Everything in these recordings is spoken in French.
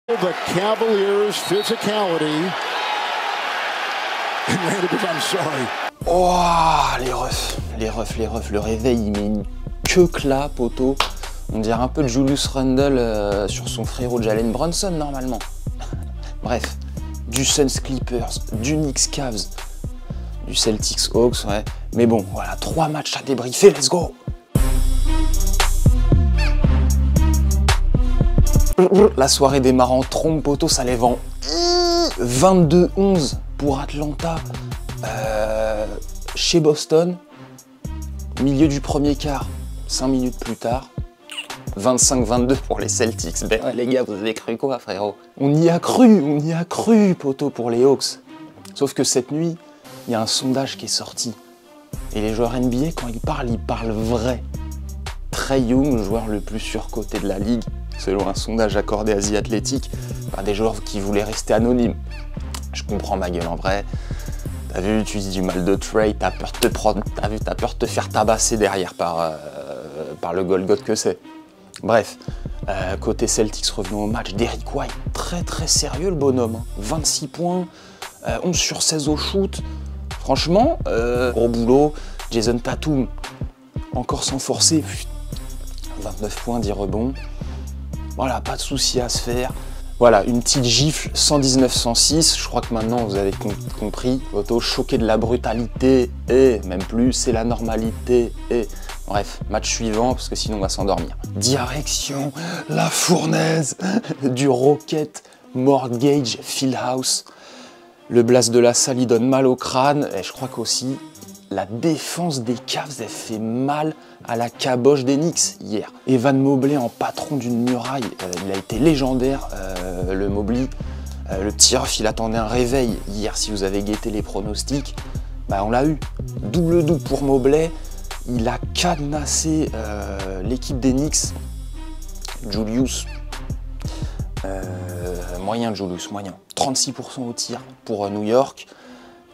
The Cavaliers' physicality. And Randy, I'm sorry. Oh, les refs, le réveil, il met une queue là, poteau. On dirait un peu de Julius Randle sur son frérot Jalen Brunson, normalement. Bref, du Suns Clippers, du Knicks Cavs, du Celtics Hawks, ouais. Mais bon, voilà, 3 matchs à débriefer, let's go! La soirée démarre en trompe, poteau, ça lève en 22-11 pour Atlanta. Chez Boston, milieu du premier quart, 5 minutes plus tard, 25-22 pour les Celtics. Ben ouais, les gars, vous avez cru quoi, frérot? On y a cru, poteau, pour les Hawks. Sauf que cette nuit, il y a un sondage qui est sorti. Et les joueurs NBA, quand ils parlent vrai. Trae Young, le joueur le plus surcoté de la ligue, selon un sondage accordé à The Athletic, par des joueurs qui voulaient rester anonymes. Je comprends ma gueule en vrai. T'as vu, tu dis du mal de Trae, t'as peur de te prendre, t'as peur de te faire tabasser derrière par le Golgoth que c'est. Bref, côté Celtics, revenons au match. Derrick White, très sérieux le bonhomme. 26 points, 11 sur 16 au shoot. Franchement, gros boulot. Jason Tatum, encore sans forcer. 29 points, 10 rebonds. Voilà, pas de souci à se faire. Voilà, une petite gifle, 119-106. Je crois que maintenant vous avez compris. Auto choqué de la brutalité et même plus, c'est la normalité et... Bref, match suivant, parce que sinon on va s'endormir. Direction la fournaise du Rocket Mortgage Fieldhouse. Le blast de la salle, il donne mal au crâne. Et je crois qu'aussi, la défense des Cavs, elle fait mal à la caboche des Knicks hier. Evan Mobley en patron d'une muraille, il a été légendaire, le Mobley. Le petit ref, il attendait un réveil hier, si vous avez guetté les pronostics. Bah on l'a eu. Double-double pour Mobley. Il a cadenassé l'équipe des Knicks. Julius, moyen Julius, moyen. 36% au tir pour New York.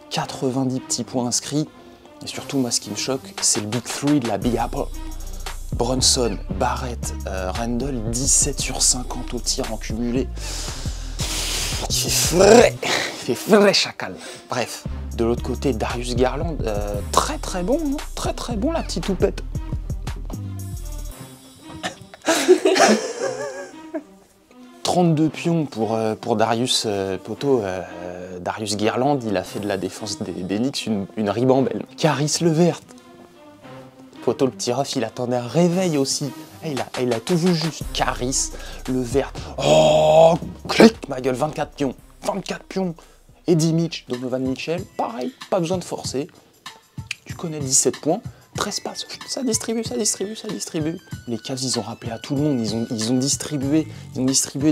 90 petits points inscrits. Et surtout, moi, ce qui me choque, c'est le Big 3 de la Big Apple. Brunson, Barrett, Randle, 17 sur 50 au tir en cumulé. Il fait frais, chacal. Bref, de l'autre côté, Darius Garland, très bon, hein, très bon, la petite toupette. « 32 pions pour Darius Poto. Darius Garland, il a fait de la défense des Knicks une ribambelle. Caris Levert. Poto, le petit ref, il attendait un réveil aussi. Il a tout vu juste. Caris Levert. Oh, clic, ma gueule, 24 pions. 24 pions. Eddie Mitch, Donovan Mitchell, pareil, pas besoin de forcer. Tu connais 17 points. 13 passes, ça distribue. Les Cavs, ils ont rappelé à tout le monde, ils ont distribué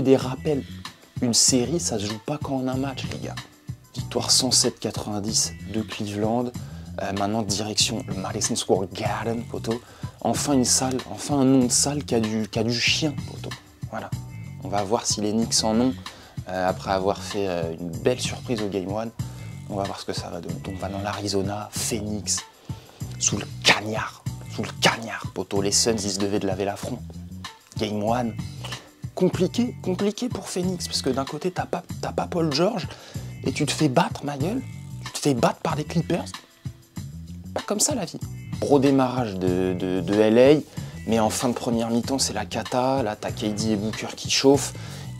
des rappels. Une série, ça se joue pas qu'en un match, les gars. Victoire 107-90 de Cleveland. Maintenant, direction le Madison Square Garden, poteau. Enfin un nom de salle qui a du chien, poteau. Voilà. On va voir si les Knicks en ont, après avoir fait une belle surprise au Game 1. On va voir ce que ça va donner. Donc, on va dans l'Arizona, Phoenix. Sous le cagnard, poteau. Les Suns, ils se devaient de laver l'affront. Game 1, compliqué pour Phoenix, parce que d'un côté, t'as pas Paul George, et tu te fais battre, ma gueule. Tu te fais battre par des Clippers. Pas comme ça, la vie. Gros démarrage de LA, mais en fin de première mi-temps, c'est la cata. Là, t'as KD et Booker qui chauffent,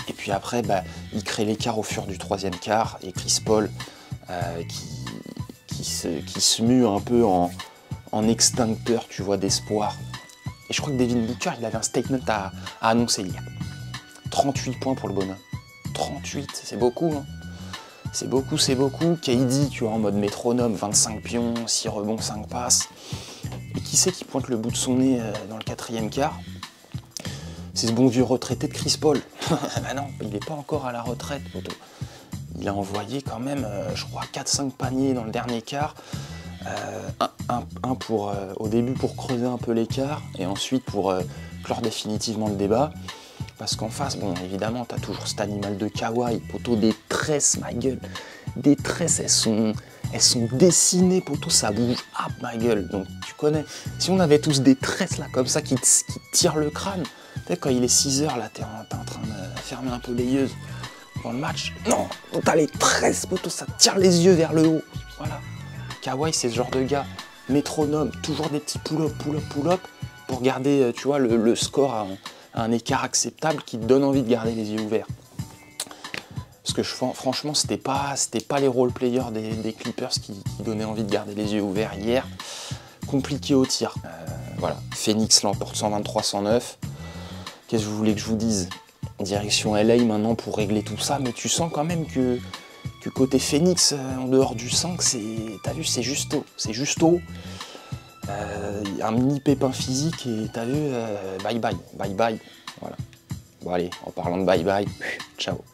et puis après, bah, ils créent l'écart au fur du troisième quart, et Chris Paul, qui se mue un peu en extincteur, tu vois, d'espoir. Et je crois que Devin Booker, il avait un statement à annoncer hier. 38 points pour le bonhomme. 38, c'est beaucoup, hein. C'est beaucoup. KD, tu vois, en mode métronome, 25 pions, 6 rebonds, 5 passes. Et qui c'est qui pointe le bout de son nez dans le quatrième quart? C'est ce bon vieux retraité de Chris Paul. Bah non, il n'est pas encore à la retraite, poteau. Il a envoyé quand même, je crois, 4-5 paniers dans le dernier quart. Un pour, au début pour creuser un peu l'écart et ensuite pour clore définitivement le débat. Parce qu'en face, bon, évidemment, t'as toujours cet animal de Kawhi, poteau, des tresses, ma gueule. Des tresses, elles sont dessinées, poteau, ça bouge, hop, ma gueule. Donc, tu connais. Si on avait tous des tresses, là, comme ça, qui tirent le crâne, tu sais, quand il est 6 h, là, t'es en train de fermer un peu les yeux dans le match. Non, t'as les 13 poteaux, ça tire les yeux vers le haut. Voilà. Kawhi, c'est ce genre de gars. Métronome, toujours des petits pull-up, pull-up, pull-up, pour garder, tu vois, le score à un écart acceptable qui te donne envie de garder les yeux ouverts. Parce que franchement, c'était pas les role-players des Clippers qui donnaient envie de garder les yeux ouverts hier. Compliqué au tir. Voilà, Phoenix l'emporte 123-109. Qu'est-ce que vous voulez que je vous dise? Direction LA maintenant pour régler tout ça, mais tu sens quand même que côté Phoenix, en dehors du 5, t'as vu, c'est juste haut. C'est juste haut. Un mini pépin physique et t'as vu, bye bye. Voilà. Bon allez, en parlant de bye bye, ciao.